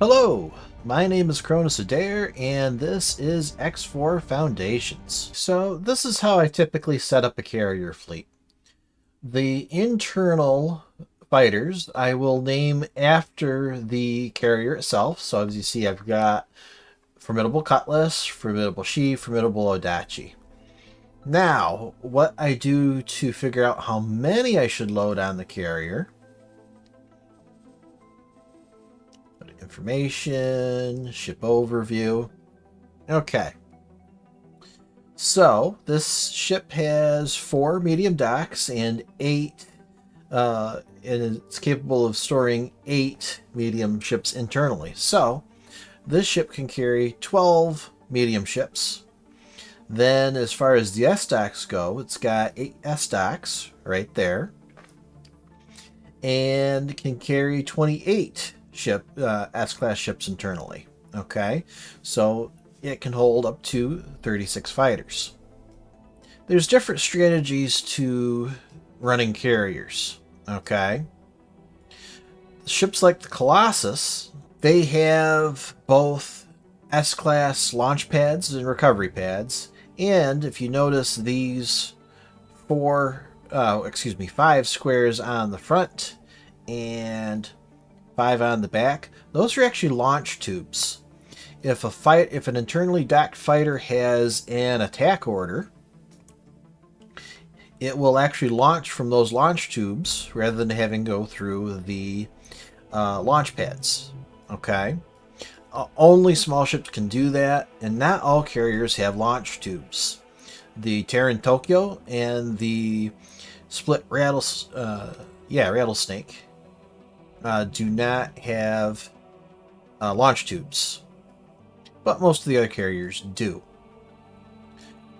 Hello, my name is Cronus Adair, and this is X4 Foundations. So this is how I typically set up a carrier fleet. The internal fighters I will name after the carrier itself. So as you see, I've got Formidable Cutlass, Formidable Sheath, Formidable Odachi. Now, what I do to figure out how many I should load on the carrier. Information, ship overview. Okay. So this ship has 4 medium docks and 8, and it's capable of storing 8 medium ships internally. So this ship can carry 12 medium ships. Then as far as the S docks go, it's got 8 S docks right there. And can carry 28 S-class ships internally. Okay, so it can hold up to 36 fighters. There's different strategies to running carriers. Okay, ships like the Colossus, they have both S-class launch pads and recovery pads. And if you notice these 5 squares on the front and 5 on the back, those are actually launch tubes. If an internally docked fighter has an attack order, it will actually launch from those launch tubes rather than having to go through the launch pads. Okay, only small ships can do that, and not all carriers have launch tubes. The Terran Tokyo and the split rattlesnake do not have launch tubes, but most of the other carriers do.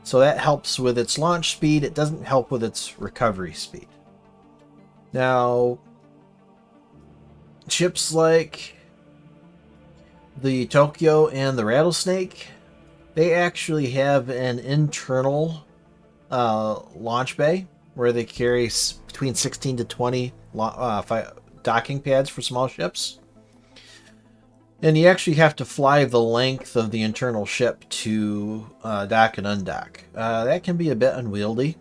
So that helps with its launch speed. It doesn't help with its recovery speed. Now, ships like the Tokyo and the Rattlesnake, they actually have an internal launch bay where they carry between 16 to 20 docking pads for small ships. And you actually have to fly the length of the internal ship to dock and undock. That can be a bit unwieldy.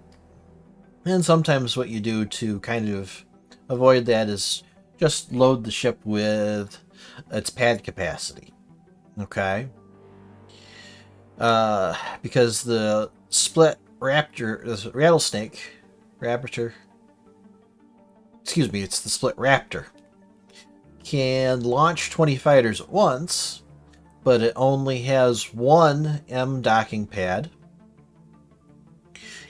And sometimes what you do to kind of avoid that is just load the ship with its pad capacity. Okay? Because the split rattlesnake, it's the split raptor, can launch 20 fighters at once, but it only has 1 M docking pad,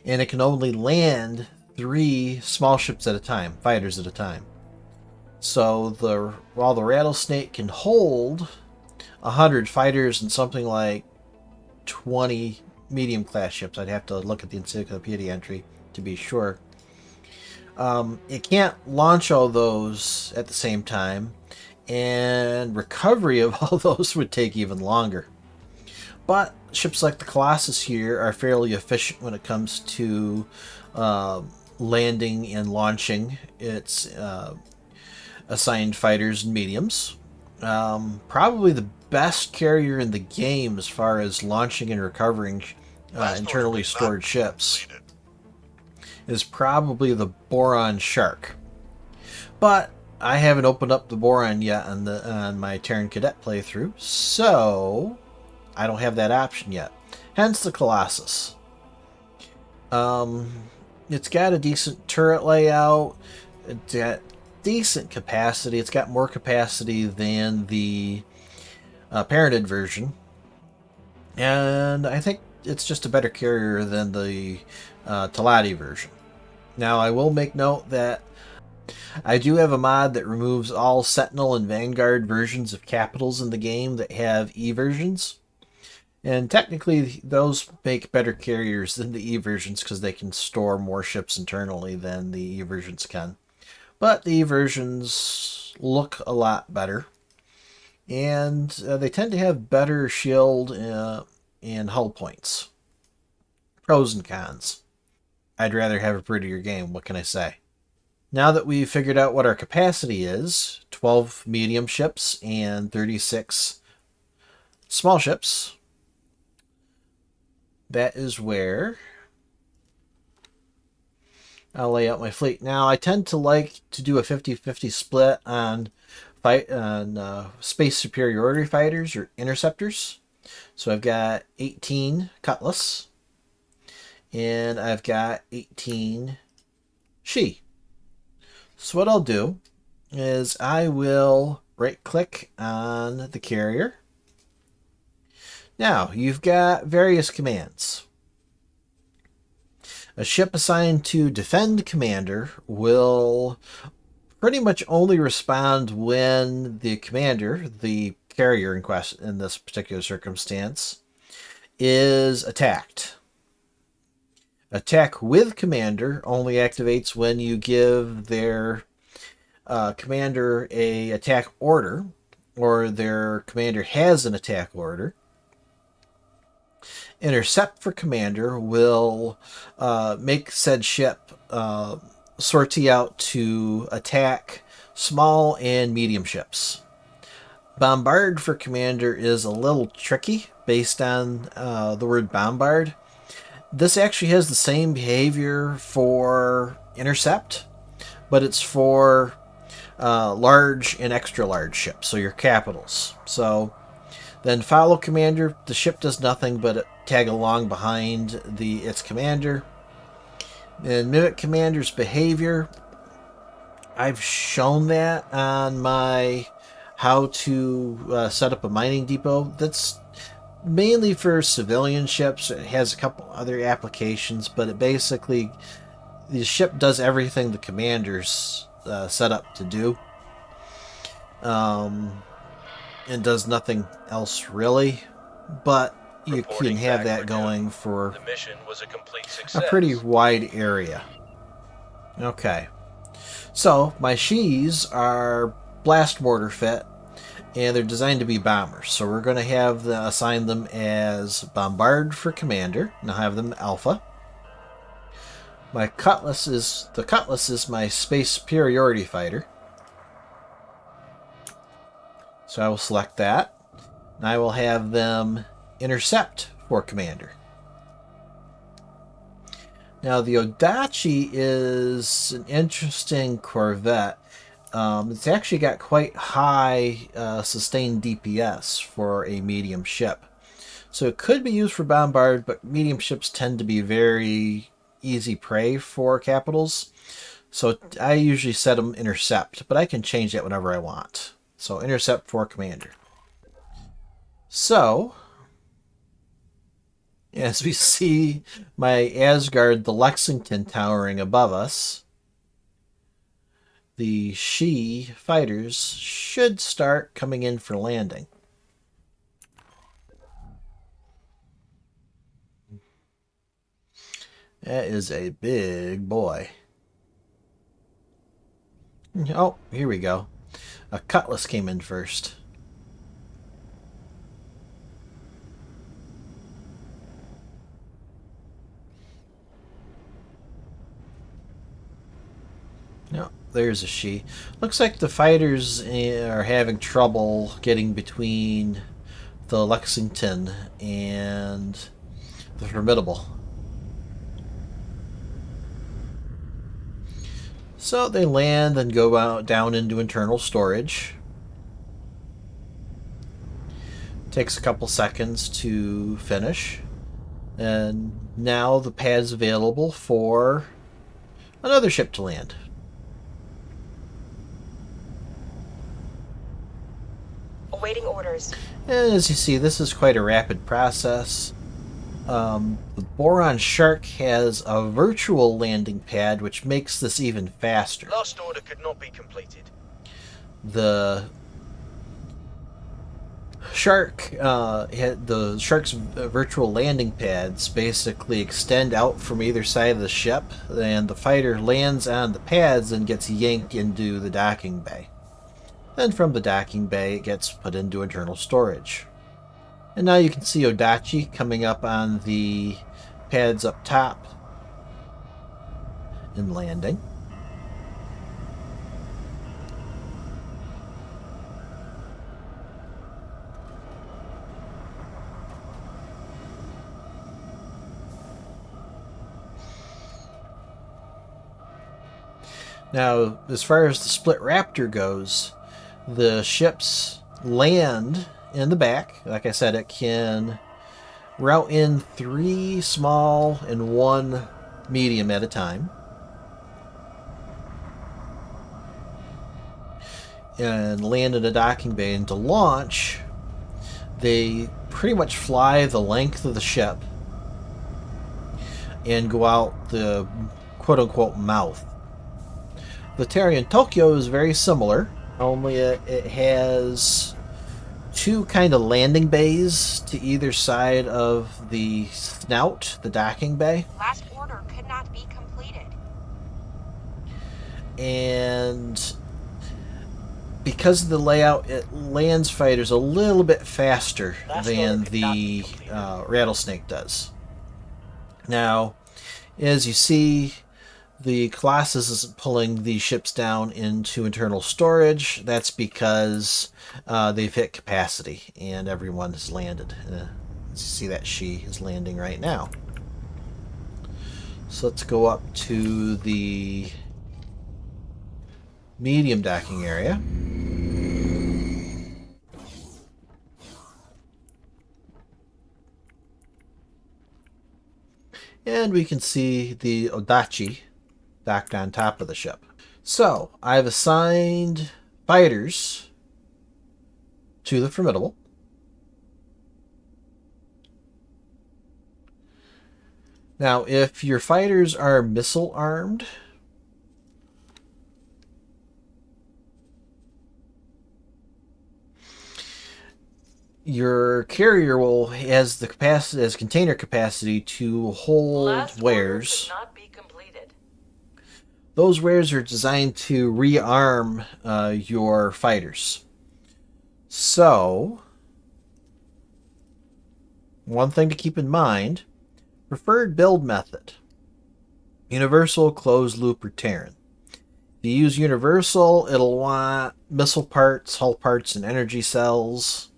and it can only land 3 small ships at a time, fighters at a time. So while the Rattlesnake can hold 100 fighters and something like 20 medium class ships, I'd have to look at the encyclopedia entry to be sure. It can't launch all those at the same time, and recovery of all those would take even longer. But ships like the Colossus here are fairly efficient when it comes to landing and launching its assigned fighters and mediums. Probably the best carrier in the game as far as launching and recovering internally stored ships is probably the Boron Shark. But I haven't opened up the Boron yet on my Terran Cadet playthrough, so I don't have that option yet. Hence the Colossus. It's got a decent turret layout. It's got decent capacity. It's got more capacity than the parented version. And I think it's just a better carrier than the Talati version. Now, I will make note that I do have a mod that removes all Sentinel and Vanguard versions of capitals in the game that have E versions. And technically, those make better carriers than the E versions because they can store more ships internally than the E versions can. But the E versions look a lot better. And they tend to have better shield and hull points. Pros and cons. I'd rather have a prettier game, what can I say? Now that we've figured out what our capacity is, 12 medium ships and 36 small ships, that is where I'll lay out my fleet. Now, I tend to like to do a 50-50 split on space superiority fighters or interceptors. So I've got 18 Cutlass, and I've got 18 She. So what I'll do is I will right-click on the carrier. Now, you've got various commands. A ship assigned to defend commander will pretty much only respond when the commander, the carrier in this particular circumstance, is attacked. Attack with commander only activates when you give their commander a attack order, or their commander has an attack order. Intercept for commander will make said ship sortie out to attack small and medium ships. Bombard for commander is a little tricky based on the word bombard. This actually has the same behavior for intercept, but it's for large and extra large ships, so your capitals. So then follow commander. The ship does nothing but tag along behind its commander. And mimic commander's behavior, I've shown that on my how to set up a mining depot. That's mainly for civilian ships. It has a couple other applications, but it basically, the ship does everything the commander's set up to do. And does nothing else really, but you can have that going for the mission was a complete success. A pretty wide area. Okay, so my She's are blast mortar fit, and they're designed to be bombers. So we're going to assign them as bombard for commander, and I'll have them alpha. The Cutlass is my space superiority fighter. So I will select that. And I will have them intercept for commander. Now the Odachi is an interesting corvette. It's actually got quite high sustained DPS for a medium ship. So it could be used for bombard, but medium ships tend to be very easy prey for capitals. So I usually set them intercept, but I can change that whenever I want. So intercept for commander. So, as we see my Asgard, the Lexington, towering above us, the She fighters should start coming in for landing. That is a big boy. Oh, here we go. A Cutlass came in first. No, there's a She. Looks like the fighters are having trouble getting between the Lexington and the Formidable. So they land and go out down into internal storage. Takes a couple seconds to finish. And now the pad's available for another ship to land. Awaiting orders. And as you see, this is quite a rapid process. The Boron Shark has a virtual landing pad, which makes this even faster. Last order could not be completed. The Shark's virtual landing pads basically extend out from either side of the ship, and the fighter lands on the pads and gets yanked into the docking bay. Then from the docking bay, it gets put into internal storage. And now you can see Odachi coming up on the pads up top and landing. Now, as far as the Split Raptor goes, the ships land in the back. Like I said, it can route in 3 small and 1 medium at a time. And land in a docking bay. And to launch, they pretty much fly the length of the ship and go out the quote-unquote mouth. The Tarian Tokyo is very similar, only it has 2 kind of landing bays to either side of the snout, the docking bay. Last order could not be completed. And because of the layout, it lands fighters a little bit faster than the Rattlesnake does. Now, as you see, the Colossus isn't pulling these ships down into internal storage. That's because they've hit capacity and everyone has landed. You see that she is landing right now. So let's go up to the medium docking area. And we can see the Odachi docked on top of the ship. So, I've assigned fighters to the Formidable. Now, if your fighters are missile armed, your carrier has the capacity, as container capacity to hold wares. Not be completed. Those wares are designed to rearm your fighters. So, one thing to keep in mind, preferred build method, Universal, Closed Loop, or Terran. If you use Universal, it'll want missile parts, hull parts, and energy cells.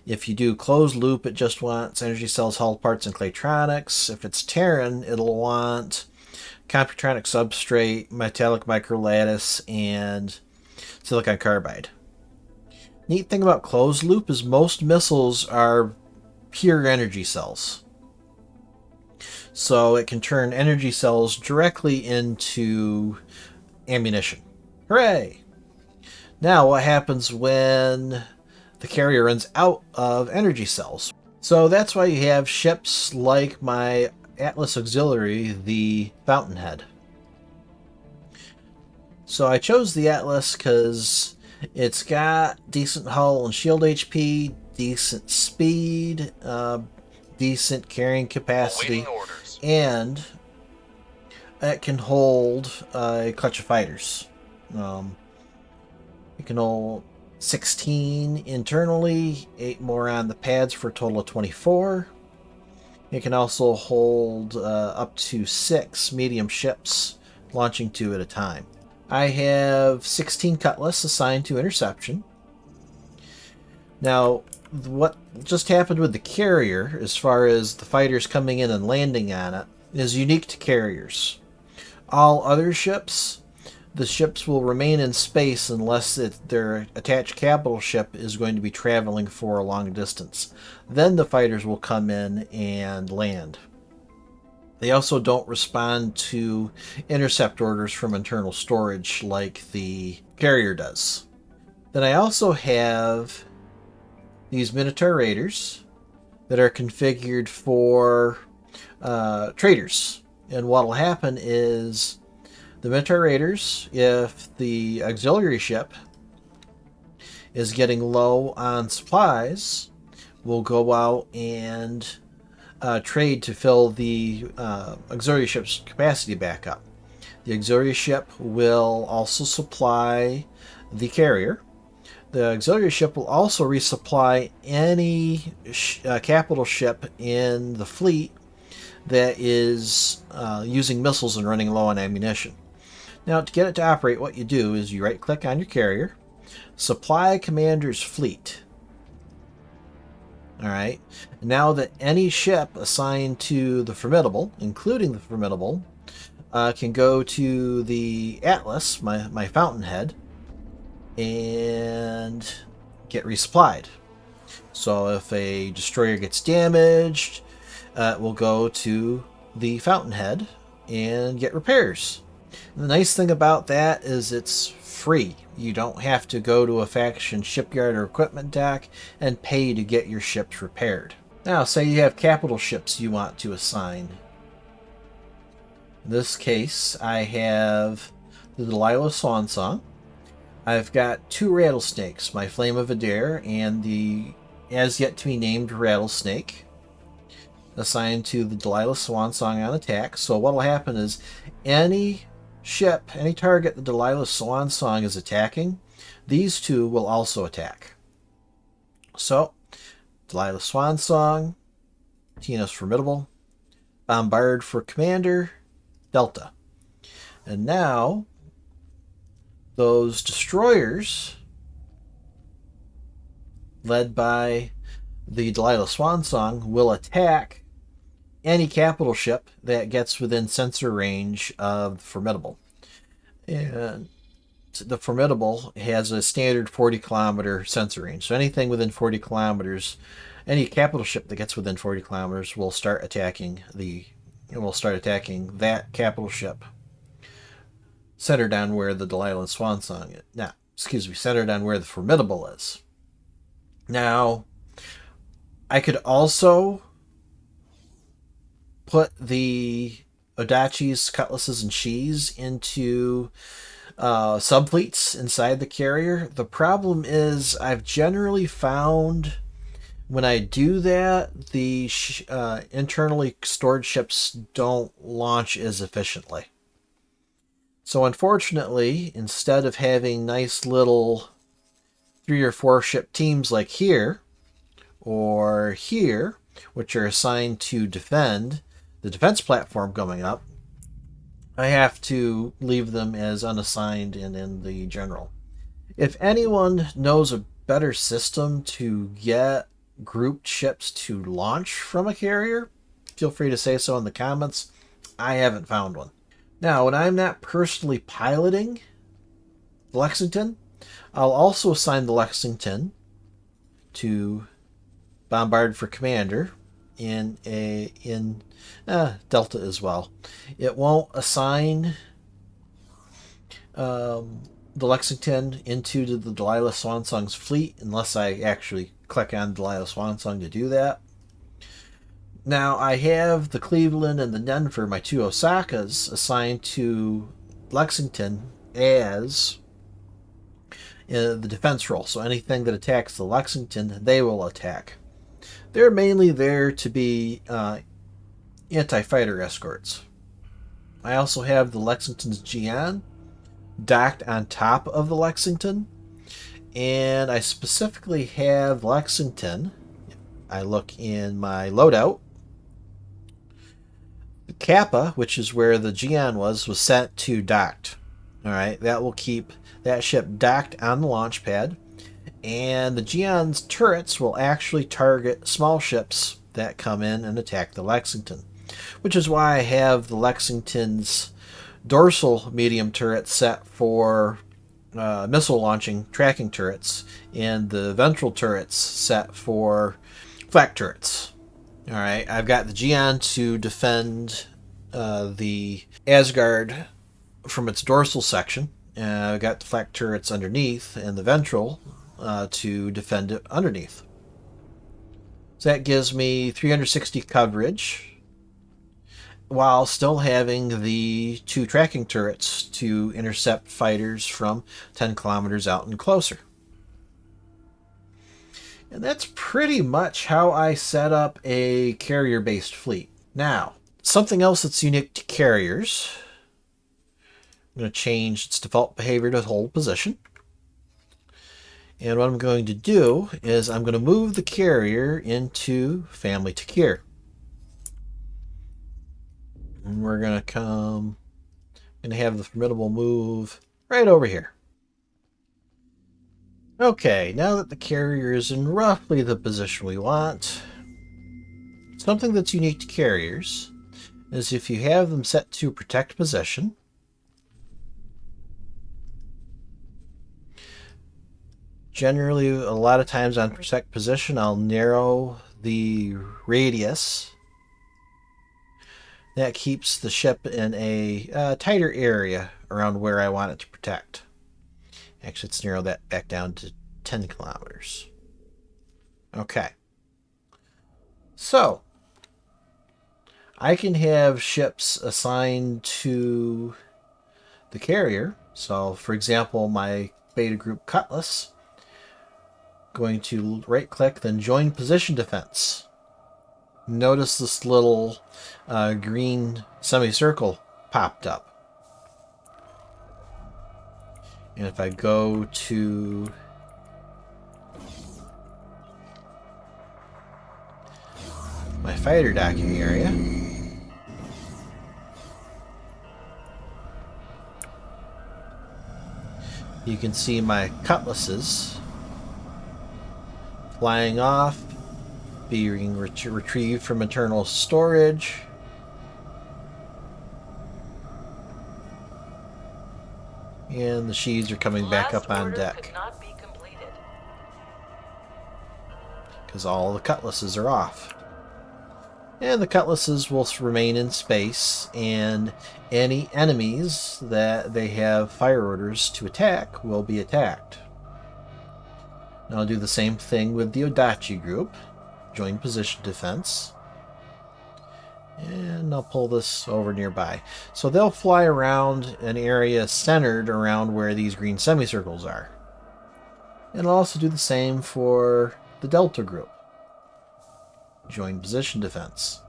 If you do Closed Loop, it just wants energy cells, hull parts, and Claytronics. If it's Terran, it'll want Computronic substrate, metallic microlattice, and silicon carbide. Neat thing about Closed Loop is most missiles are pure energy cells. So it can turn energy cells directly into ammunition. Hooray! Now what happens when the carrier runs out of energy cells? So that's why you have ships like my Atlas Auxiliary, the Fountainhead. So I chose the Atlas because it's got decent hull and shield HP, decent speed, decent carrying capacity, and it can hold a clutch of fighters. It can hold 16 internally, 8 more on the pads for a total of 24. It can also hold up to 6 medium ships, launching 2 at a time. I have 16 Cutlass assigned to interception. Now, what just happened with the carrier, as far as the fighters coming in and landing on it, is unique to carriers. All other ships, the ships will remain in space unless their attached capital ship is going to be traveling for a long distance. Then the fighters will come in and land. They also don't respond to intercept orders from internal storage like the carrier does. Then I also have these Minotaur Raiders that are configured for traders. And what will happen is the Minotaur Raiders, if the auxiliary ship is getting low on supplies, will go out and trade to fill the auxiliary ship's capacity back up. The auxiliary ship will also supply the carrier. The auxiliary ship will also resupply any capital ship in the fleet that is using missiles and running low on ammunition. Now, to get it to operate, what you do is you right-click on your carrier, Supply Commander's Fleet. Alright, now that any ship assigned to the Formidable, including the Formidable, can go to the Atlas, my fountainhead, and get resupplied. So if a destroyer gets damaged, it will go to the fountainhead and get repairs. And the nice thing about that is it's free. You don't have to go to a faction shipyard or equipment dock and pay to get your ships repaired. Now, say you have capital ships you want to assign. In this case, I have the Delilah Swansong. I've got 2 rattlesnakes, my Flame of Adair and the as yet to be named Rattlesnake, assigned to the Delilah Swansong on attack. So what will happen is any ship, any target the Delilah Swansong is attacking, these 2 will also attack. So, Delilah Swansong, Tina's Formidable, Bombard for Commander, Delta. And now, those destroyers, led by the Delilah Swansong, will attack any capital ship that gets within sensor range of the Formidable. And the Formidable has a standard 40-kilometer sensor range. So anything within 40 kilometers, any capital ship that gets within 40 kilometers will start attacking that capital ship, centered on where the Delilah Swansong is. Now, centered on where the Formidable is. Now, I could also put the Odachis, Cutlasses, and Shis into subfleets inside the carrier. The problem is I've generally found when I do that, the internally stored ships don't launch as efficiently. So unfortunately, instead of having nice little 3 or 4 ship teams like here, or here, which are assigned to defend the defense platform going up, I have to leave them as unassigned and in the general. If anyone knows a better system to get grouped ships to launch from a carrier, feel free to say so in the comments. I haven't found one. Now, when I'm not personally piloting the Lexington, I'll also assign the Lexington to Bombard for Commander in Delta as well. It won't assign the Lexington into the Delilah Swansong's fleet unless I actually click on Delilah Swansong to do that. Now, I have the Cleveland and the Denver, my 2 Osakas, assigned to Lexington as the defense role. So anything that attacks the Lexington, they will attack. They're mainly there to be anti-fighter escorts. I also have the Lexington's Gian docked on top of the Lexington. And I specifically have Lexington. I look in my loadout. The Kappa, which is where the Gian was set to docked. Alright, that will keep that ship docked on the launch pad. And the Gian's turrets will actually target small ships that come in and attack the Lexington. Which is why I have the Lexington's dorsal medium turret set for missile launching tracking turrets, and the ventral turrets set for flak turrets. Alright, I've got the Gian to defend the Asgard from its dorsal section. I've got the flak turrets underneath, and the ventral to defend it underneath. So that gives me 360 coverage, while still having the 2 tracking turrets to intercept fighters from 10 kilometers out and closer. And that's pretty much how I set up a carrier-based fleet. Now, something else that's unique to carriers. I'm going to change its default behavior to hold position. And what I'm going to do is I'm going to move the carrier into family to cure. And we're going to have the Formidable move right over here. Okay, now that the carrier is in roughly the position we want, something that's unique to carriers is if you have them set to protect position, generally a lot of times on protect position I'll narrow the radius. That keeps the ship in a tighter area around where I want it to protect. Actually, let's narrow that back down to 10 kilometers. Okay. So, I can have ships assigned to the carrier. So, for example, my beta group Cutlass, going to right click, then join position defense. Notice this little green semicircle popped up. And if I go to my fighter docking area, you can see my cutlasses flying off, being retrieved from internal storage. And the sheaves are coming back up on deck because all the cutlasses are off. And the cutlasses will remain in space, and any enemies that they have fire orders to attack will be attacked. And I'll do the same thing with the Odachi group. Join position defense. And I'll pull this over nearby. So they'll fly around an area centered around where these green semicircles are. And I'll also do the same for the Delta group. Join position defense.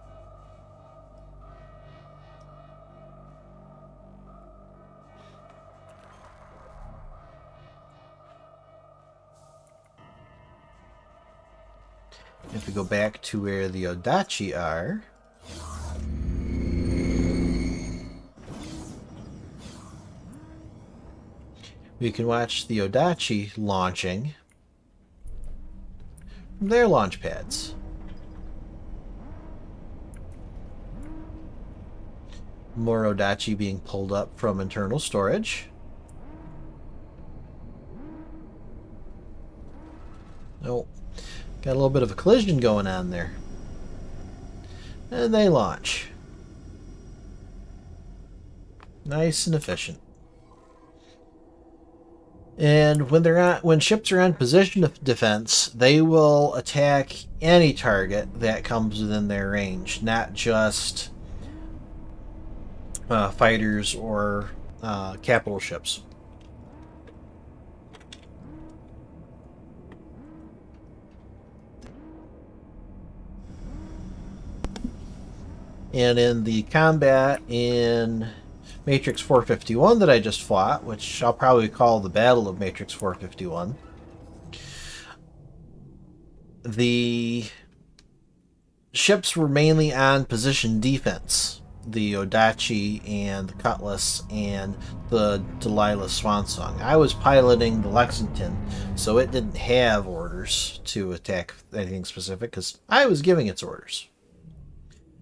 If we go back to where the Odachi are, we can watch the Odachi launching from their launch pads. More Odachi being pulled up from internal storage. Oh, got a little bit of a collision going on there. And they launch. Nice and efficient. And when ships are on position of defense, they will attack any target that comes within their range, not just fighters or capital ships. And in the combat in Matrix 451 that I just fought, which I'll probably call the Battle of Matrix 451, the ships were mainly on position defense. The Odachi and the Cutlass and the Delilah Swansong. I was piloting the Lexington, so it didn't have orders to attack anything specific because I was giving its orders.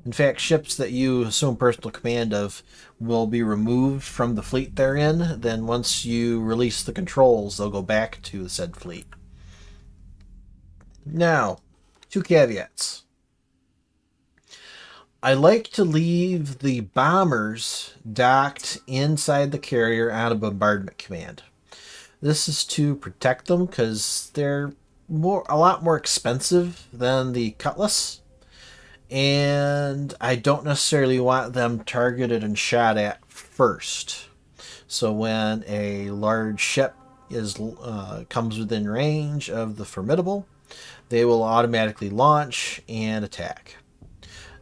In fact, ships that you assume personal command of will be removed from the fleet they're in. Then once you release the controls, they'll go back to the said fleet. Now, 2 caveats. I like to leave the bombers docked inside the carrier on a bombardment command. This is to protect them because they're a lot more expensive than the Cutlass. And I don't necessarily want them targeted and shot at first. So when a large ship comes within range of the Formidable, they will automatically launch and attack.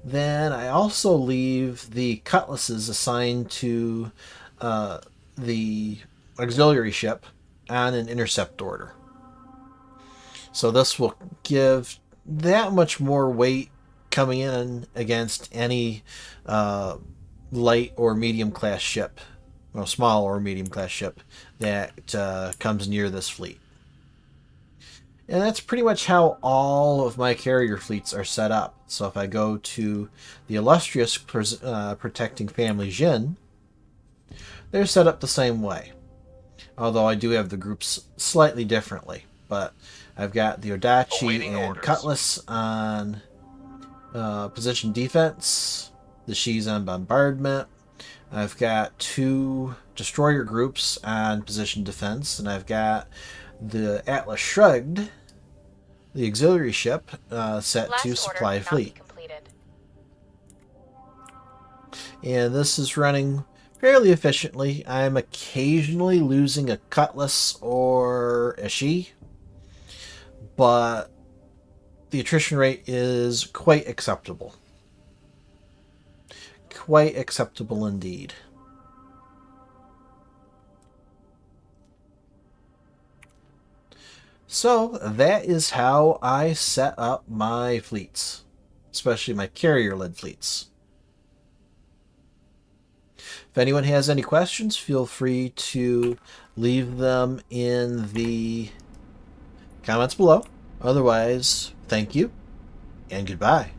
Then I also leave the Cutlasses assigned to the auxiliary ship on an intercept order. So this will give that much more weight coming in against any light or medium class ship, well, small or medium class ship that comes near this fleet. And that's pretty much how all of my carrier fleets are set up. So if I go to the illustrious protecting family Jin, they're set up the same way. Although I do have the groups slightly differently. But I've got the Odachi Awaiting and orders. Cutlass on position defense, the Shi's on bombardment. I've got 2 destroyer groups on position defense, and I've got the Atlas Shrugged, the auxiliary ship, set Last to order supply cannot fleet. be completed. And this is running fairly efficiently. I'm occasionally losing a Cutlass or a Shi, but the attrition rate is quite acceptable. Quite acceptable indeed. So that is how I set up my fleets, especially my carrier-led fleets. If anyone has any questions, feel free to leave them in the comments below. Otherwise, thank you and goodbye.